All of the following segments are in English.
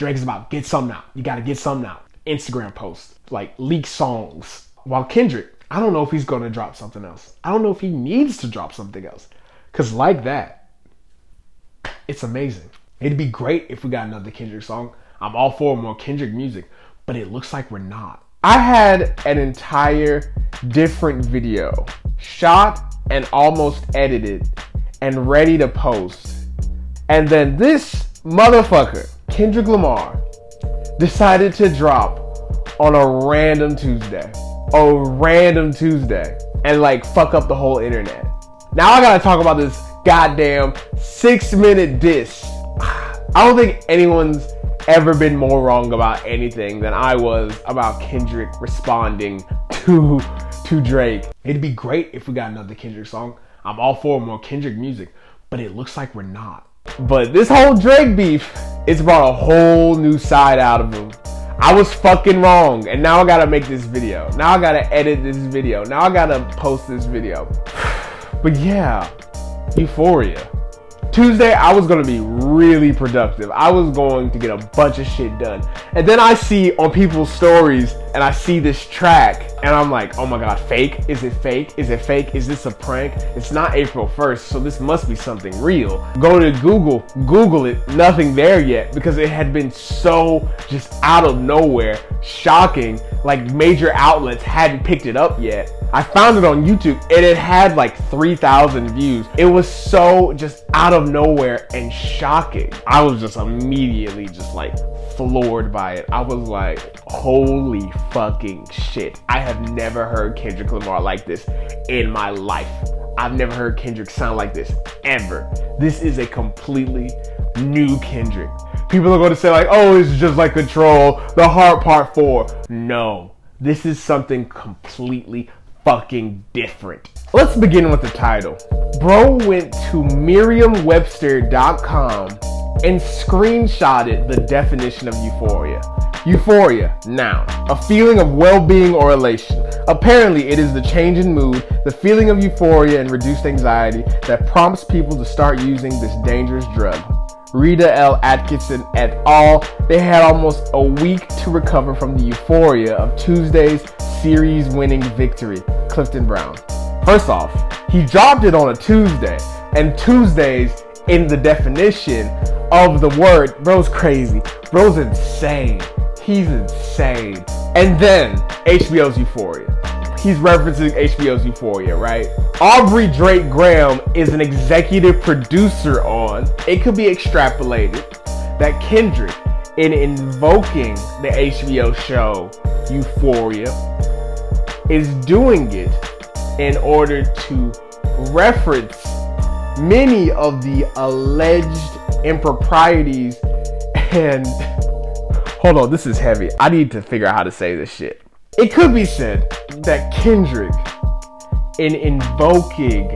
Drake's about get something out. You gotta get something out. Instagram posts, like leak songs. While Kendrick, I don't know if he's gonna drop something else. I don't know if he needs to drop something else. Cause like that, it's amazing. It'd be great if we got another Kendrick song. I'm all for more Kendrick music, but it looks like we're not. I had an entire different video shot and almost edited and ready to post. And then this motherfucker, Kendrick Lamar, decided to drop on a random Tuesday. And like fuck up the whole internet. Now I gotta talk about this goddamn 6-minute diss. I don't think anyone's ever been more wrong about anything than I was about Kendrick responding to Drake. It'd be great if we got another Kendrick song. I'm all for more Kendrick music, but it looks like we're not. But this whole Drake beef, it's brought a whole new side out of him. I was fucking wrong, and now I gotta make this video. Now I gotta edit this video. Now I gotta post this video. But yeah, Euphoria. Tuesday, I was gonna be really productive. I was going to get a bunch of shit done. And then I see on people's stories, and I see this track, and I'm like, oh my God, fake? Is it fake? Is it fake? Is this a prank? It's not April 1st, so this must be something real. Go to Google it, nothing there yet, because it had been so just out of nowhere, shocking, like major outlets hadn't picked it up yet. I found it on YouTube, and it had like 3,000 views. It was so just out of nowhere and shocking. I was just immediately just like floored by it. I was like, holy fucking shit. I have never heard Kendrick Lamar like this in my life. I've never heard Kendrick sound like this ever. This is a completely new Kendrick. People are going to say like, oh, it's just like Control, The Heart Part 4. No, this is something completely fucking different. Let's begin with the title. Bro went to Merriam-Webster.com and screenshotted the definition of euphoria. Euphoria, noun, a feeling of well-being or elation. Apparently, it is the change in mood, the feeling of euphoria and reduced anxiety that prompts people to start using this dangerous drug. Rita L. Atkinson et al. They had almost a week to recover from the euphoria of Tuesday's series-winning victory, Clifton Brown. First off, he dropped it on a Tuesday, and Tuesdays in the definition of the word, bro's crazy, bro's insane, he's insane. And then HBO's Euphoria. He's referencing HBO's Euphoria, right? Aubrey Drake Graham is an executive producer on. It could be extrapolated that Kendrick, in invoking the HBO show Euphoria, is doing it in order to reference many of the alleged improprieties and... Hold on, this is heavy. I need to figure out how to say this shit. It could be said that Kendrick, in invoking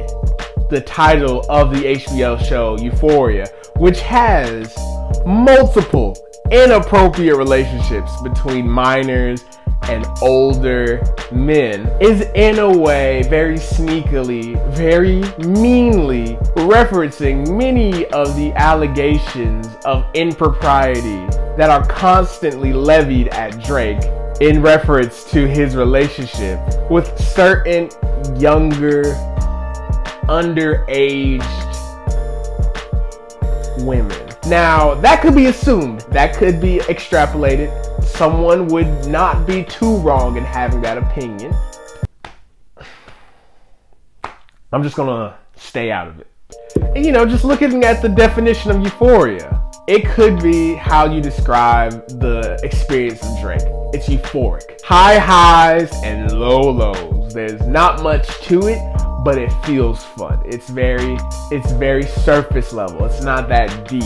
the title of the HBO show Euphoria, which has multiple inappropriate relationships between minors and older men, is in a way very sneakily, very meanly referencing many of the allegations of impropriety that are constantly levied at Drake in reference to his relationship with certain younger, underaged women. Now, that could be assumed, that could be extrapolated. Someone would not be too wrong in having that opinion. I'm just gonna stay out of it. And, you know, just looking at the definition of euphoria, it could be how you describe the experience of Drake. It's euphoric. High highs and low lows. There's not much to it, but it feels fun. It's very surface level. It's not that deep.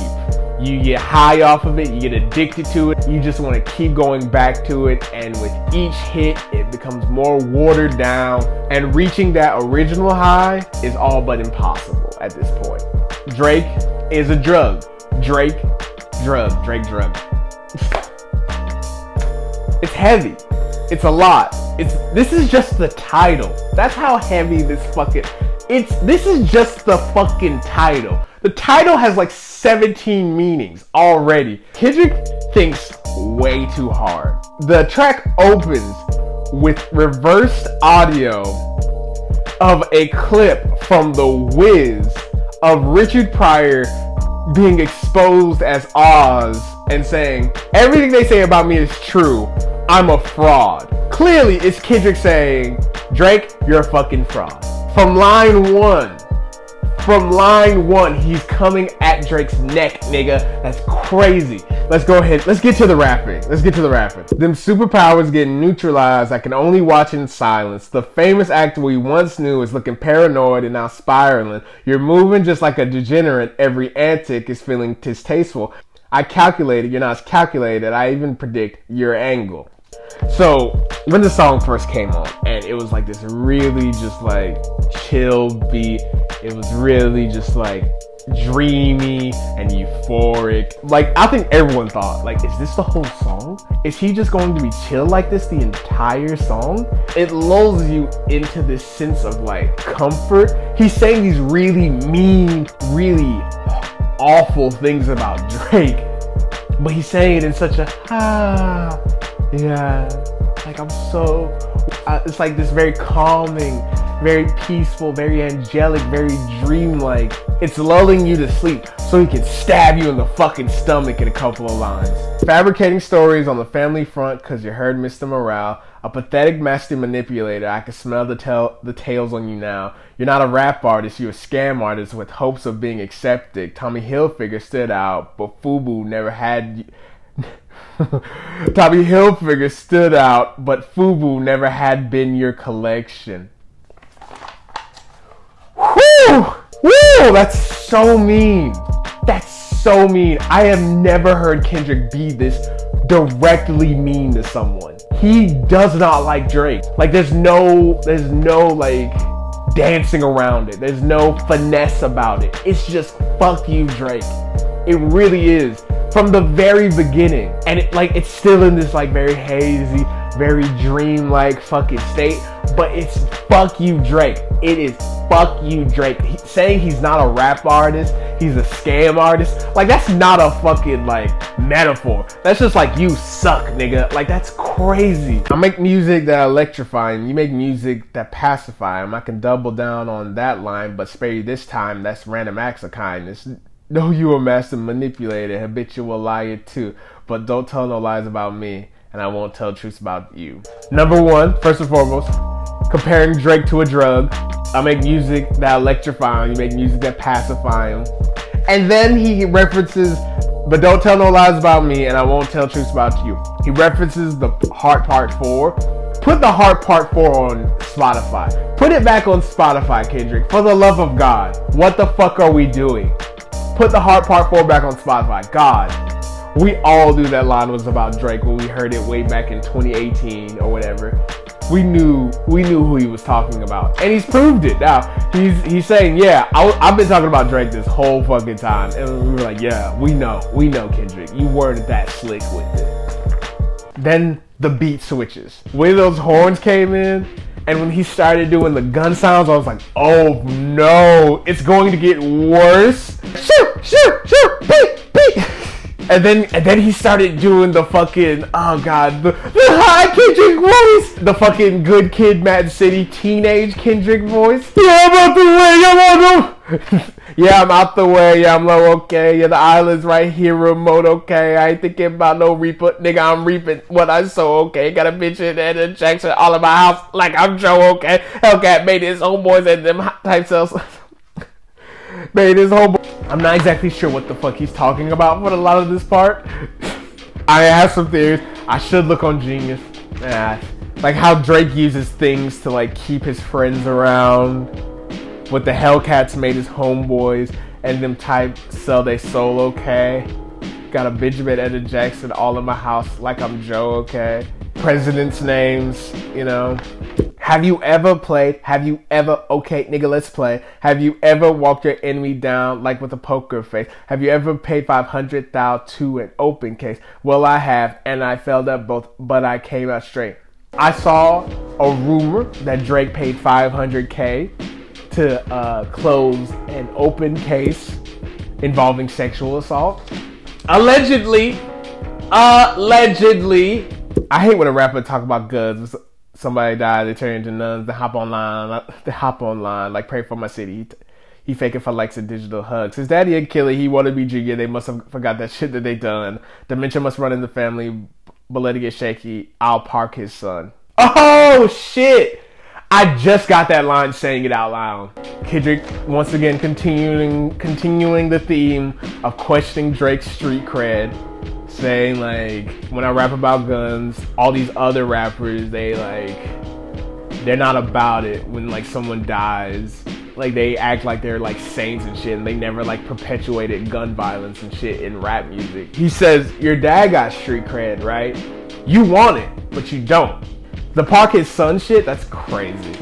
You get high off of it, you get addicted to it, you just want to keep going back to it, and with each hit, it becomes more watered down, and reaching that original high is all but impossible at this point. Drake is a drug. Drake, drug. It's heavy. It's a lot. This is just the title. That's how heavy this is just the fucking title. The title has like 17 meanings already. Kendrick thinks way too hard. The track opens with reversed audio of a clip from The Wiz of Richard Pryor being exposed as Oz and saying, everything they say about me is true, I'm a fraud. Clearly, it's Kendrick saying, Drake, you're a fucking fraud. From line one, he's coming at Drake's neck, nigga. That's crazy. Let's go ahead. Let's get to the rapping. Them superpowers get neutralized. I can only watch in silence. The famous actor we once knew is looking paranoid and now spiraling. You're moving just like a degenerate. Every antic is feeling distasteful. I calculated. You're not as calculated. I even predict your angle. So when the song first came on, and it was like this really just like chill beat, it was really just like dreamy and euphoric. Like, I think everyone thought, like, is this the whole song? Is he just going to be chill like this the entire song? It lulls you into this sense of like comfort. He's saying these really mean, really awful things about Drake, but he's saying it in such a yeah, like I'm so, it's like this very calming, very peaceful, very angelic, very dreamlike. It's lulling you to sleep so he can stab you in the fucking stomach in a couple of lines. Fabricating stories on the family front cause you heard Mr. Morale. A pathetic master manipulator. I can smell the tails on you now. You're not a rap artist, you're a scam artist with hopes of being accepted. Tommy Hilfiger stood out, but FUBU never had Tommy Hilfiger stood out, but FUBU never had been your collection. Whew! Woo! That's so mean. That's so mean. I have never heard Kendrick be this directly mean to someone. He does not like Drake. Like, there's no like dancing around it. There's no finesse about it. It's just fuck you, Drake. It really is. From the very beginning. And it's still in this like very hazy, very dream-like fucking state. But it's fuck you, Drake. It is fuck you, Drake. Saying he's not a rap artist, he's a scam artist. Like, that's not a fucking like metaphor. That's just like, you suck, nigga. Like, that's crazy. I make music that electrify him. You make music that pacify him. I can double down on that line, but spare you this time. That's random acts of kindness. Know you a master manipulator, habitual liar too, but don't tell no lies about me, and I won't tell truths about you. Number one, first and foremost, comparing Drake to a drug. I make music that electrify him, you make music that pacify him. And then he references, but don't tell no lies about me, and I won't tell truths about you. He references the Heart Part 4. Put the Heart Part 4 on Spotify. Put it back on Spotify, Kendrick. For the love of God, what the fuck are we doing? Put the Heart Part 4 back on Spotify. God, we all knew that line was about Drake when we heard it way back in 2018 or whatever. We knew who he was talking about, and he's proved it. Now he's saying, yeah, I've been talking about Drake this whole fucking time, and we were like, yeah, we know, Kendrick, you weren't that slick with it. Then the beat switches. When those horns came in, and when he started doing the gun sounds, I was like, oh no, it's going to get worse. Shoot, beat. And then he started doing the fucking, oh god, the high Kendrick voice. The fucking Good Kid, Mad City teenage Kendrick voice. Yeah, I'm out the way, yeah, I'm out the way, yeah, I'm low, okay. Yeah, the island's right here, remote, okay. I ain't thinking about no reaper, nigga, I'm reaping what I sow, okay. Got a bitch in Ed Jackson all in my house like I'm Joe, okay. Hellcat made his homeboys and them type cells. Made his homeboy. I'm not exactly sure what the fuck he's talking about for a lot of this part. I have some theories. I should look on Genius. Like how Drake uses things to like keep his friends around. What the Hellcats made his homeboys and them type sell they soul, okay. Got a Benjamin Etta Jackson all in my house like I'm Joe, okay. Presidents' names, you know. Have you ever played? Have you ever, okay, nigga, let's play. Have you ever walked your enemy down like with a poker face? Have you ever paid 500,000 to an open case? Well, I have, and I failed at both, but I came out straight. I saw a rumor that Drake paid $500K to close an open case involving sexual assault. Allegedly, Allegedly. I hate when a rapper talk about guns. Somebody died, they turn into nuns, they hop online, like pray for my city. He faking for likes and digital hugs. His daddy a killer, he wanna be junior, they must have forgot that shit that they done. Dementia must run in the family, but let it get shaky, I'll park his son. Oh shit! I just got that line saying it out loud. Kendrick once again continuing the theme of questioning Drake's street cred. Saying like, when I rap about guns, all these other rappers, they're not about it when like someone dies. Like they act like they're like saints and shit, and they never like perpetuated gun violence and shit in rap music. He says, your dad got street cred, right? You want it, but you don't. The park his son shit, that's crazy.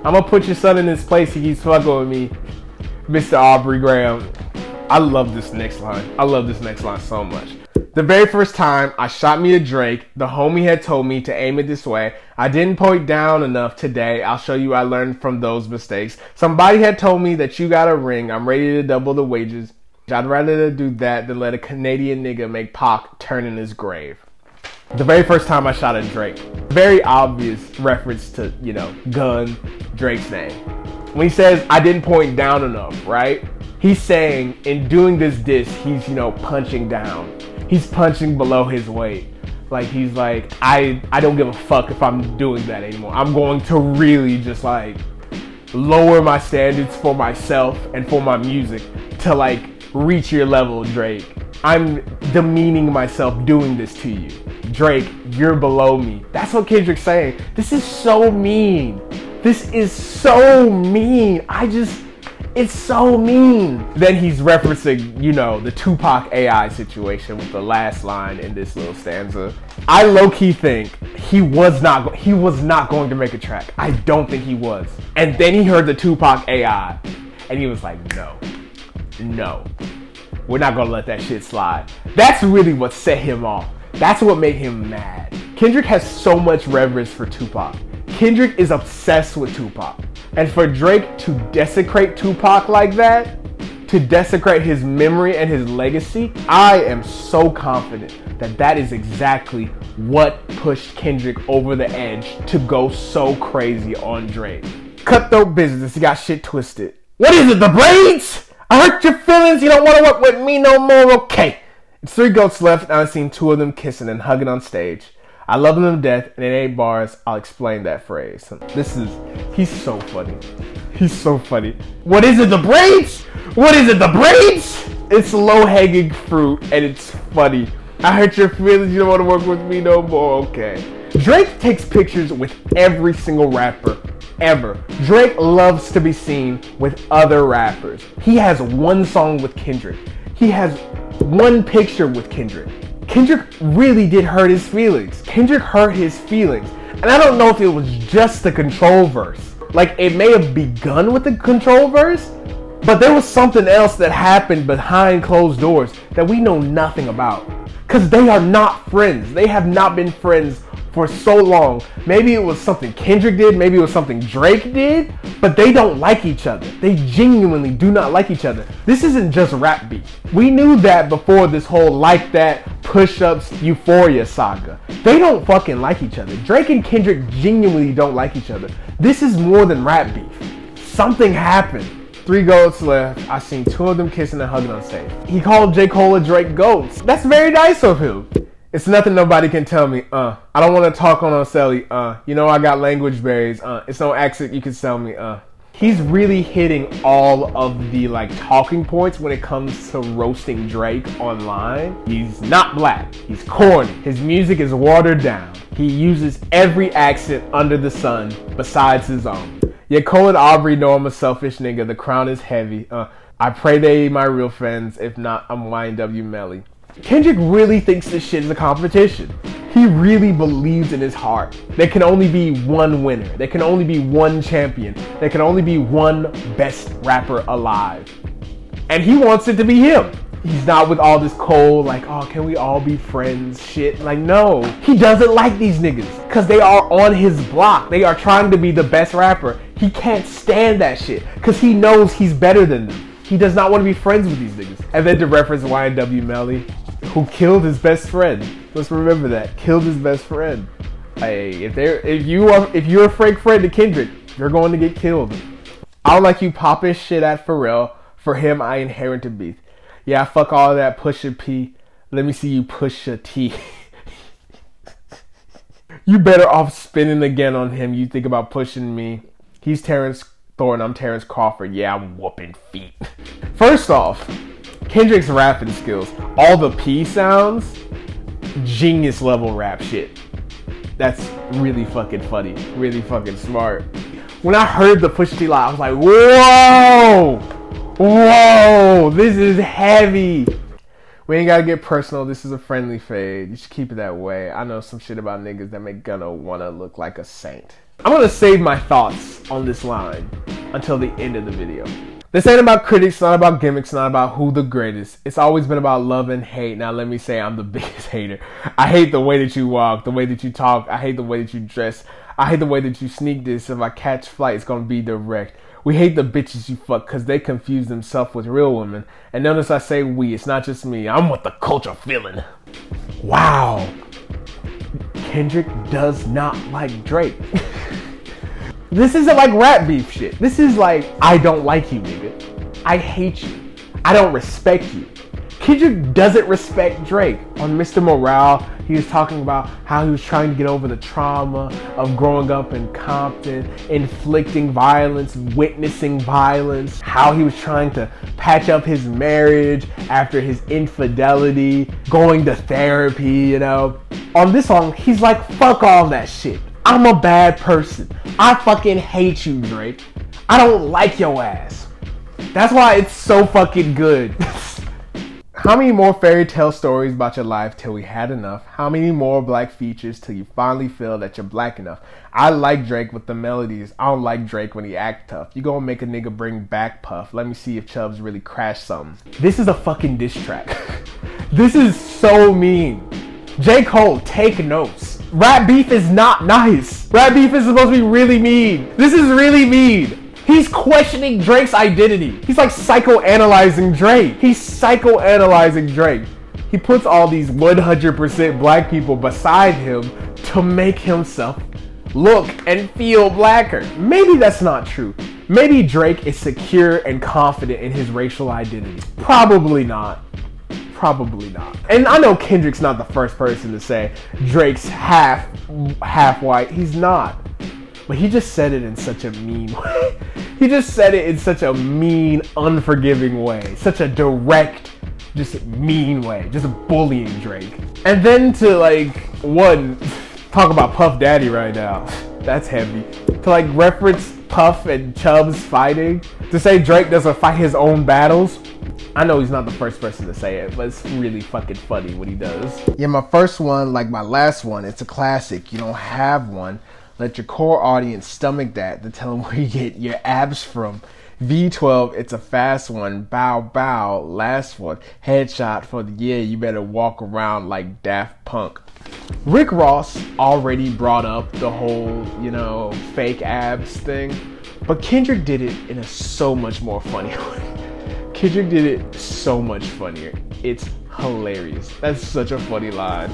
I'm gonna put your son in his place, he keeps fucking with me. Mr. Aubrey Graham. I love this next line. I love this next line so much. The very first time I shot me a Drake, the homie had told me to aim it this way. I didn't point down enough today. I'll show you I learned from those mistakes. Somebody had told me that you got a ring. I'm ready to double the wages. I'd rather do that than let a Canadian nigga make Pac turn in his grave. The very first time I shot a Drake. Very obvious reference to, you know, gun, Drake's name. When he says, I didn't point down enough, right? He's saying in doing this diss, he's, you know, punching down. He's punching below his weight. Like, he's like, I don't give a fuck if I'm doing that anymore. I'm going to really just like lower my standards for myself and for my music to like reach your level, Drake. I'm demeaning myself doing this to you. Drake, you're below me. That's what Kendrick's saying. This is so mean. This is so mean. It's so mean. Then he's referencing, you know, the Tupac AI situation with the last line in this little stanza. I low-key think he was not going to make a track. I don't think he was. And then he heard the Tupac AI and he was like, no, we're not gonna let that shit slide. That's really what set him off. That's what made him mad. Kendrick has so much reverence for Tupac. Kendrick is obsessed with Tupac. And for Drake to desecrate Tupac like that, to desecrate his memory and his legacy, I am so confident that that is exactly what pushed Kendrick over the edge to go so crazy on Drake. Cutthroat business, you got shit twisted. What is it, the braids? I hurt your feelings, you don't want to work with me no more, okay. It's 3 goats left, and I've seen 2 of them kissing and hugging on stage. I love them to death, and in 8 bars, I'll explain that phrase. He's so funny. He's so funny. What is it, the braids? What is it, the braids? It's low-hanging fruit, and it's funny. I hurt your feelings, you don't want to work with me no more, okay. Drake takes pictures with every single rapper ever. Drake loves to be seen with other rappers. He has 1 song with Kendrick. He has 1 picture with Kendrick. Kendrick really did hurt his feelings. Kendrick hurt his feelings. And I don't know if it was just the control verse. Like, it may have begun with the control verse, but there was something else that happened behind closed doors that we know nothing about. Because they are not friends. They have not been friends for so long. Maybe it was something Kendrick did, maybe it was something Drake did, but they don't like each other. They genuinely do not like each other. This isn't just rap beef. We knew that before this whole Like That, Push-Ups, Euphoria saga. They don't fucking like each other. Drake and Kendrick genuinely don't like each other. This is more than rap beef. Something happened. 3 goats left. I seen 2 of them kissing and hugging on stage. He called J. Cole and Drake goats. That's very nice of him. It's nothing nobody can tell me, I don't want to talk on Ocelli, you know I got language barriers, it's no accent you can sell me, He's really hitting all of the like talking points when it comes to roasting Drake online. He's not black, he's corny, his music is watered down. He uses every accent under the sun besides his own. Yeah, Cole and Aubrey know I'm a selfish nigga, the crown is heavy, I pray they my real friends, if not I'm YNW Melly. Kendrick really thinks this shit is a competition. He really believes in his heart. There can only be 1 winner. There can only be 1 champion. There can only be 1 best rapper alive. And he wants it to be him. He's not with all this Cole, like, oh, can we all be friends shit? Like, no. He doesn't like these niggas because they are on his block. They are trying to be the best rapper. He can't stand that shit because he knows he's better than them. He does not want to be friends with these niggas. And then to reference YNW Melly, who killed his best friend. Let's remember that. Killed his best friend. Hey, if you're a fake friend to Kendrick, you're going to get killed. I don't like you popping shit at Pharrell. For him, I inherited beef. Yeah, fuck all that Pusha P. Let me see you push a T. You better off spinning again on him. You think about pushing me. He's Terrence Thornton, I'm Terrence Crawford. Yeah, I'm whooping feet. First off, Kendrick's rapping skills. All the P sounds, genius level rap shit. That's really fucking funny. Really fucking smart. When I heard the Pusha T line, I was like, whoa! Whoa! This is heavy. We ain't gotta get personal. This is a friendly fade. You should keep it that way. I know some shit about niggas that make Gunna wanna look like a saint. I'm gonna save my thoughts on this line until the end of the video. This ain't about critics, not about gimmicks, not about who the greatest. It's always been about love and hate. Now let me say I'm the biggest hater. I hate the way that you walk, the way that you talk. I hate the way that you dress. I hate the way that you sneak this. If I catch flight, it's gonna be direct. We hate the bitches you fuck because they confuse themselves with real women. And notice I say we, it's not just me. I'm with the culture feeling. Wow. Kendrick does not like Drake. This isn't like rap beef shit. This is like, I don't like you, nigga. I hate you. I don't respect you. Kendrick doesn't respect Drake. On Mr. Morale, he was talking about how he was trying to get over the trauma of growing up in Compton, inflicting violence, witnessing violence, how he was trying to patch up his marriage after his infidelity, going to therapy, you know. On this song, he's like, fuck all that shit. I'm a bad person. I fucking hate you, Drake. I don't like your ass. That's why it's so fucking good. How many more fairy tale stories about your life till we had enough? How many more black features till you finally feel that you're black enough? I like Drake with the melodies. I don't like Drake when he act tough. You gonna make a nigga bring back Puff. Let me see if Chubbs really crashed something. This is a fucking diss track. This is so mean. J. Cole, take notes. Rap beef is not nice. Rap beef is supposed to be really mean. This is really mean. He's questioning Drake's identity. He's like psychoanalyzing Drake. He's psychoanalyzing Drake. He puts all these 100% black people beside him to make himself look and feel blacker. Maybe that's not true. Maybe Drake is secure and confident in his racial identity. Probably not. Probably not. And I know Kendrick's not the first person to say Drake's half white. He's not. But he just said it in such a mean way. He just said it in such a mean, unforgiving way. Such a direct, just mean way. Just bullying Drake. And then to like, one, talk about Puff Daddy right now. That's heavy. To like reference Puff and Chubbs fighting. To say Drake doesn't fight his own battles. I know he's not the first person to say it, but it's really fucking funny what he does. Yeah, my first one, like my last one, it's a classic. You don't have one. Let your core audience stomach that to tell them where you get your abs from. V12, it's a fast one. Bow, bow, last one. Headshot for the year, you better walk around like Daft Punk. Rick Ross already brought up the whole, you know, fake abs thing. But Kendrick did it in a so much more funny way. Kendrick did it so much funnier. It's hilarious. That's such a funny line.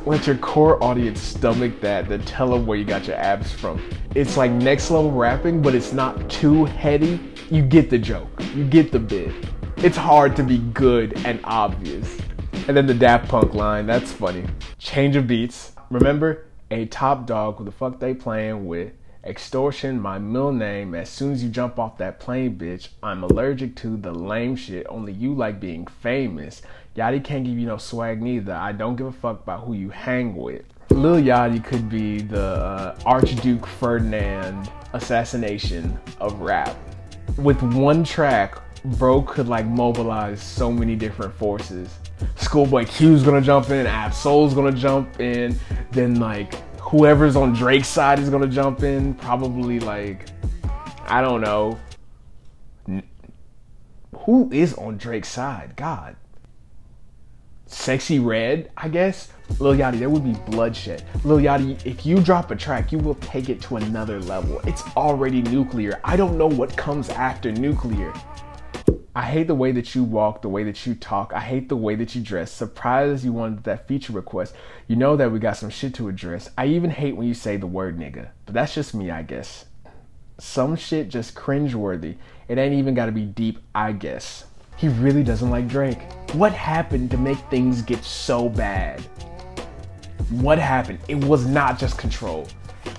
Let your core audience stomach that, then tell them where you got your abs from. It's like next level rapping, but it's not too heady. You get the joke. You get the bit. It's hard to be good and obvious. And then the Daft Punk line, that's funny. Change of beats. Remember, a top dog, who the fuck they playing with? Extortion, my middle name. As soon as you jump off that plane, bitch, I'm allergic to the lame shit. Only you like being famous. Yachty can't give you no swag neither. I don't give a fuck about who you hang with. Lil Yachty could be the Archduke Ferdinand assassination of rap. With one track, bro could like mobilize so many different forces. Schoolboy Q's gonna jump in, Ab-Soul's gonna jump in, then like whoever's on Drake's side is gonna jump in. Probably like, I don't know. Who is on Drake's side? God. Sexy Red, I guess. Lil Yachty, there would be bloodshed. Lil Yachty, if you drop a track, you will take it to another level. It's already nuclear. I don't know what comes after nuclear. I hate the way that you walk, the way that you talk. I hate the way that you dress. Surprised you wanted that feature request. You know that we got some shit to address. I even hate when you say the word nigga. But that's just me, I guess. Some shit just cringeworthy. It ain't even gotta be deep, I guess. He really doesn't like Drake. What happened to make things get so bad? What happened? It was not just control.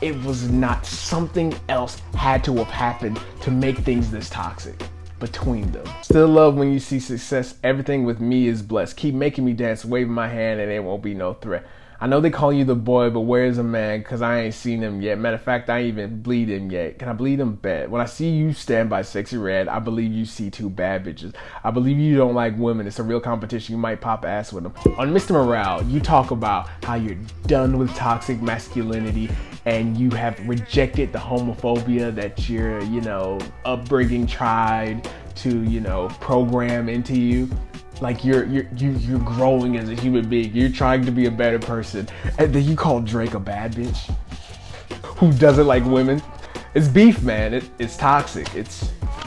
It was not. Something else had to have happened to make things this toxic between them. Still love when you see success. Everything with me is blessed. Keep making me dance, waving my hand, and it won't be no threat. I know they call you the boy, but where's a man? Cause I ain't seen him yet. Matter of fact, I ain't even bleed him yet. Can I bleed him? Bet. When I see you stand by Sexy Red, I believe you see two bad bitches. I believe you don't like women. It's a real competition. You might pop ass with them. On Mr. Morale, you talk about how you're done with toxic masculinity and you have rejected the homophobia that your, upbringing tried to, program into you. Like you're growing as a human being. You're trying to be a better person. And then you call Drake a bad bitch who doesn't like women. It's beef, man. It's toxic.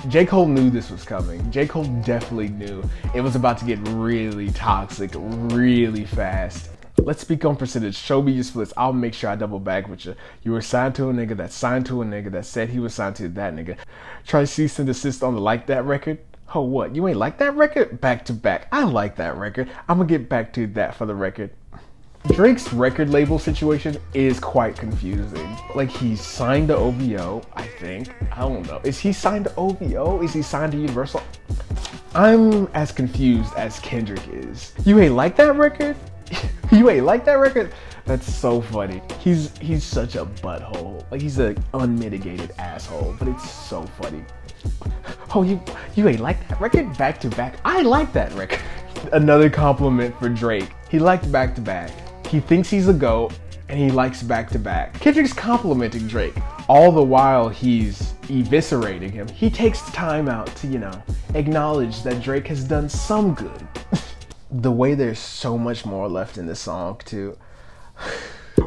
J. Cole knew this was coming. J. Cole definitely knew it was about to get really toxic really fast. Let's speak on percentage. Show me your splits. I'll make sure I double back with you. You were signed to a nigga that signed to a nigga that said he was signed to that nigga. Try cease and desist on the Like That record. Oh, what? You ain't like that record? Back to back. I like that record. I'm gonna get back to that for the record. Drake's record label situation is quite confusing. Like, he's signed to OVO, I think. I don't know. Is he signed to OVO? Is he signed to Universal? I'm as confused as Kendrick is. You ain't like that record? You ain't like that record? That's so funny. He's such a butthole. Like, he's an unmitigated asshole, but it's so funny. Oh, you ain't like that record? Back to back. I like that record. Another compliment for Drake. He liked back to back. He thinks he's a GOAT and he likes back to back. Kendrick's complimenting Drake. All the while he's eviscerating him. He takes time out to, acknowledge that Drake has done some good. The way there's so much more left in the song too.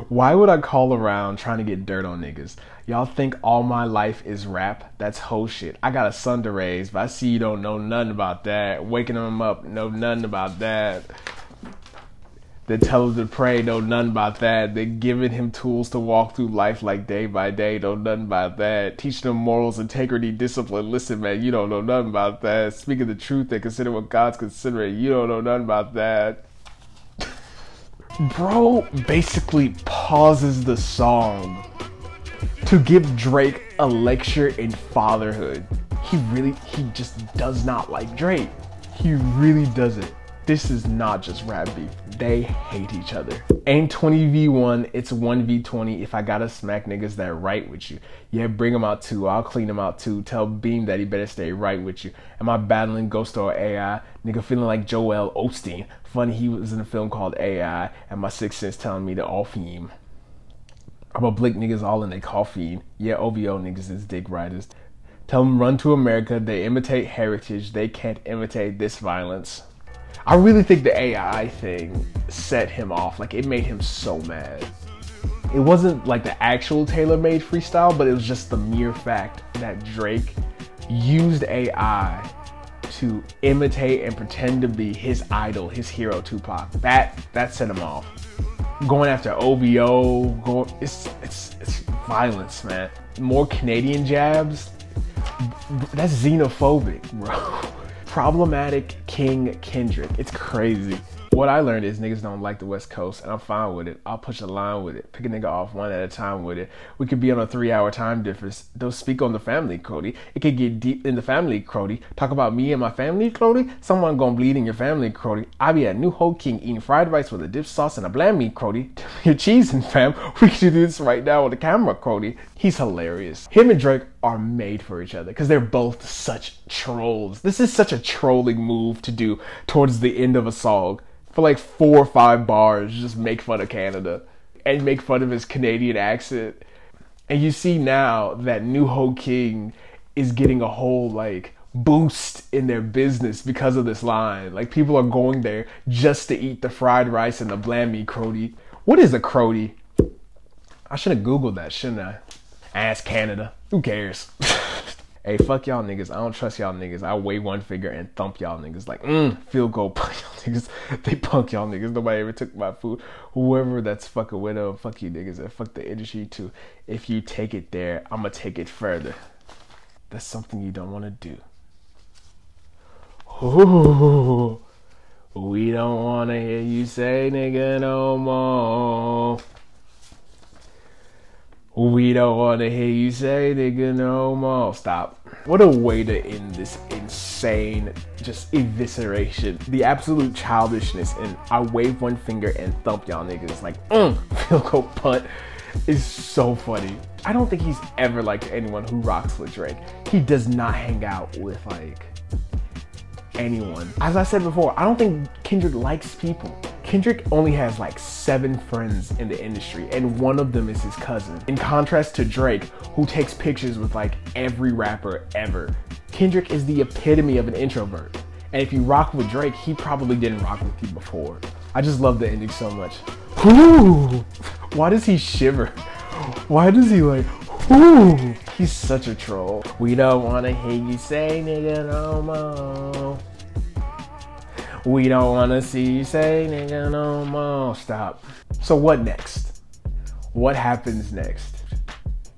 Why would I call around trying to get dirt on niggas? Y'all think all my life is rap? That's whole shit. I got a son to raise, but I see you don't know nothing about that. Waking him up, know nothing about that. They tell him to pray, know nothing about that. They giving him tools to walk through life like day by day, know nothing about that. Teaching him morals, integrity, discipline. Listen, man, you don't know nothing about that. Speaking the truth and consider what God's considering. You don't know nothing about that. Bro basically pauses the song to give Drake a lecture in fatherhood. He just does not like Drake. He really doesn't. This is not just rap beef. They hate each other. Ain't 20v1, it's 1v20. If I gotta smack niggas that right with you. Yeah, bring them out too. I'll clean them out too. Tell Beam that he better stay right with you. Am I battling Ghost or AI? Nigga feeling like Joel Osteen. Funny, he was in a film called AI, and my sixth sense telling me to off him. I'm a blick niggas all in their coffee. Yeah, OVO niggas is dick riders. Tell them run to America. They imitate heritage. They can't imitate this violence. I really think the AI thing set him off. Like, it made him so mad. It wasn't like the actual tailor-made freestyle, but it was just the mere fact that Drake used AI to imitate and pretend to be his idol, his hero, Tupac. That set him off. Going after OVO, it's violence, man. More Canadian jabs, that's xenophobic, bro. Problematic King Kendrick. It's crazy. What I learned is niggas don't like the West Coast, and I'm fine with it. I'll push a line with it. Pick a nigga off one at a time with it. We could be on a 3-hour time difference. Don't speak on the family, Cody. It could get deep in the family, Cody. Talk about me and my family, Cody. Someone gonna bleed in your family, Cody. I be at New Hope King eating fried rice with a dip sauce and a bland meat, Cody. You're cheesing, fam. We can do this right now on the camera, Cody. He's hilarious. Him and Drake are made for each other because they're both such trolls. This is such a trolling move to do towards the end of a song. For like 4 or 5 bars, just make fun of Canada and make fun of his Canadian accent. And you see now that New Ho King is getting a whole like boost in their business because of this line. Like, people are going there just to eat the fried rice and the bland meat crody. What is a crody? I should have Googled that, shouldn't I? Ask Canada. Who cares? Hey, fuck y'all niggas. I don't trust y'all niggas. I wave one finger and thump y'all niggas. Like, field goal, punk y'all niggas. They punk y'all niggas. Nobody ever took my food. Whoever that's fucking with them, fuck you niggas. And fuck the industry too. If you take it there, I'm gonna take it further. That's something you don't want to do. Ooh, we don't want to hear you say nigga no more. We don't want to hear you say nigga no more. Stop. What a way to end this insane just evisceration. The absolute childishness and I wave one finger and thump y'all niggas like field goal punt is so funny. I don't think he's ever liked anyone who rocks with Drake. He does not hang out with like anyone. As I said before, I don't think Kendrick likes people. Kendrick only has like 7 friends in the industry and one of them is his cousin. In contrast to Drake, who takes pictures with like every rapper ever. Kendrick is the epitome of an introvert. And if you rock with Drake, he probably didn't rock with you before. I just love the ending so much. Ooh, why does he shiver? Why does he like, ooh? He's such a troll. We don't wanna hear you say nigga no more. We don't wanna see you say nigga no more. Stop. So what next? What happens next?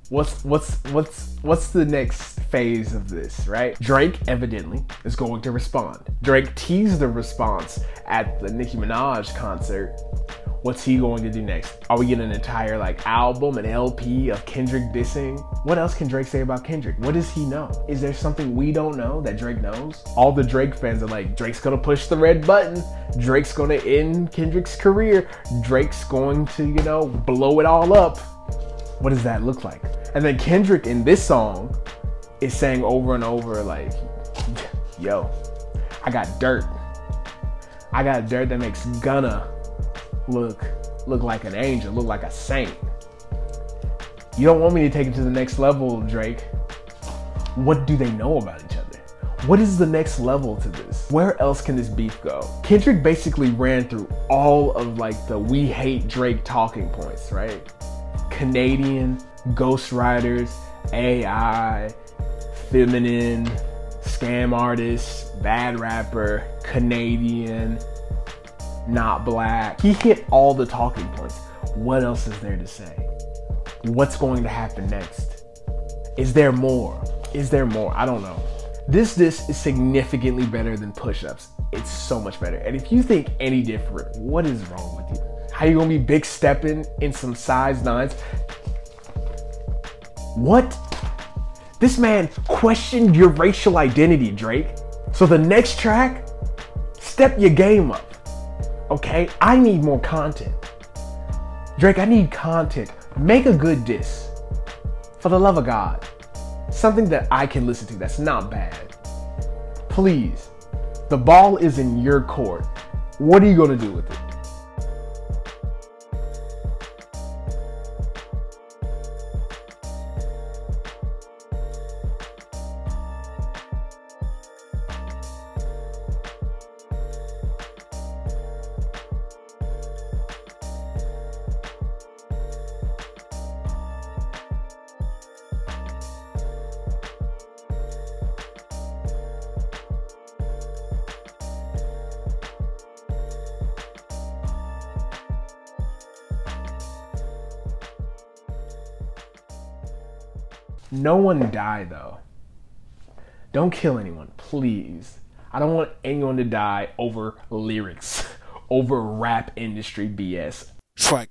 What's the next phase of this, right? Drake evidently is going to respond. Drake teased the response at the Nicki Minaj concert. What's he going to do next? Are we getting an entire like album, an LP of Kendrick dissing? What else can Drake say about Kendrick? What does he know? Is there something we don't know that Drake knows? All the Drake fans are like, Drake's gonna push the red button. Drake's gonna end Kendrick's career. Drake's going to, you know, blow it all up. What does that look like? And then Kendrick in this song is saying over and over like, yo, I got dirt. I got dirt that makes Gunna look like an angel, look like a saint. You don't want me to take it to the next level, Drake. What do they know about each other? What is the next level to this? Where else can this beef go? Kendrick basically ran through all of like the we hate Drake talking points, right? Canadian, ghostwriters, AI, feminine, scam artist, bad rapper, Canadian, not black. He hit all the talking points. What else is there to say? What's going to happen next? Is there more? Is there more? I don't know. This is significantly better than push-ups. It's so much better. And if you think any different, what is wrong with you? How you gonna be big stepping in some size 9s? What? This man questioned your racial identity, Drake. So the next track, step your game up. Okay, I need more content. Drake, I need content. Make a good diss. For the love of God. Something that I can listen to that's not bad. Please. The ball is in your court. What are you gonna do with it? No one die though. Don't kill anyone, please. I don't want anyone to die over lyrics, over rap industry BS. Track